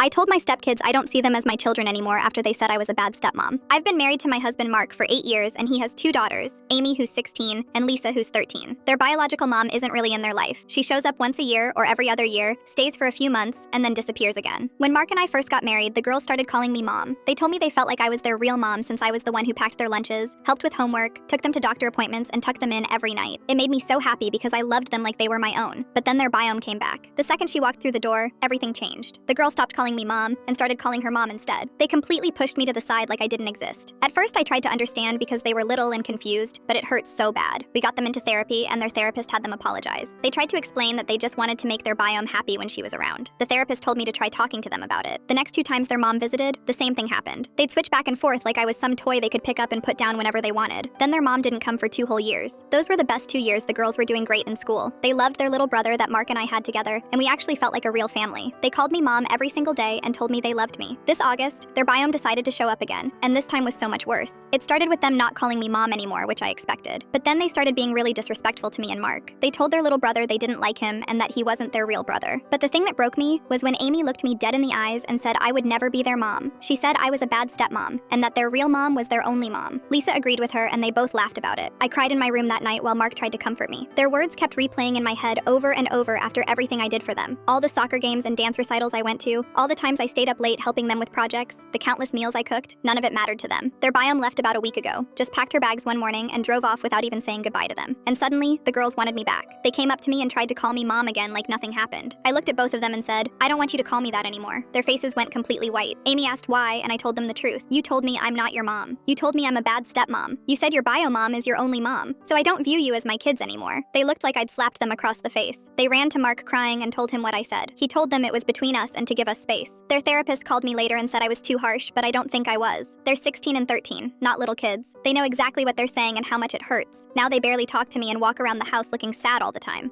I told my stepkids I don't see them as my children anymore after they said I was a bad stepmom. I've been married to my husband Mark for 8 years and he has 2 daughters, Amy who's 16 and Lisa who's 13. Their biological mom isn't really in their life. She shows up once a year or every other year, stays for a few months, and then disappears again. When Mark and I first got married, the girls started calling me mom. They told me they felt like I was their real mom since I was the one who packed their lunches, helped with homework, took them to doctor appointments, and tucked them in every night. It made me so happy because I loved them like they were my own. But then their biome came back. The second she walked through the door, everything changed. The girl stopped calling me mom and started calling her mom instead. They completely pushed me to the side like I didn't exist. At first I tried to understand because they were little and confused, but it hurt so bad. We got them into therapy and their therapist had them apologize. They tried to explain that they just wanted to make their biome happy when she was around. The therapist told me to try talking to them about it. The next 2 times their mom visited, the same thing happened. They'd switch back and forth like I was some toy they could pick up and put down whenever they wanted. Then their mom didn't come for 2 whole years. Those were the best 2 years. The girls were doing great in school. They loved their little brother that Mark and I had together, and we actually felt like a real family. They called me mom every single day and told me they loved me. This August, their biome decided to show up again, and this time was so much worse. It started with them not calling me mom anymore, which I expected. But then they started being really disrespectful to me and Mark. They told their little brother they didn't like him and that he wasn't their real brother. But the thing that broke me was when Amy looked me dead in the eyes and said I would never be their mom. She said I was a bad stepmom, and that their real mom was their only mom. Lisa agreed with her and they both laughed about it. I cried in my room that night while Mark tried to comfort me. Their words kept replaying in my head over and over after everything I did for them. All the soccer games and dance recitals I went to, all the times I stayed up late helping them with projects, the countless meals I cooked, none of it mattered to them. Their biome left about a week ago, just packed her bags one morning and drove off without even saying goodbye to them. And suddenly, the girls wanted me back. They came up to me and tried to call me mom again like nothing happened. I looked at both of them and said, I don't want you to call me that anymore. Their faces went completely white. Amy asked why, and I told them the truth. You told me I'm not your mom. You told me I'm a bad stepmom. You said your bio mom is your only mom. So I don't view you as my kids anymore. They looked like I'd slapped them across the face. They ran to Mark crying and told him what I said. He told them it was between us and to give us space. Their therapist called me later and said I was too harsh, but I don't think I was. They're 16 and 13, not little kids. They know exactly what they're saying and how much it hurts. Now they barely talk to me and walk around the house looking sad all the time.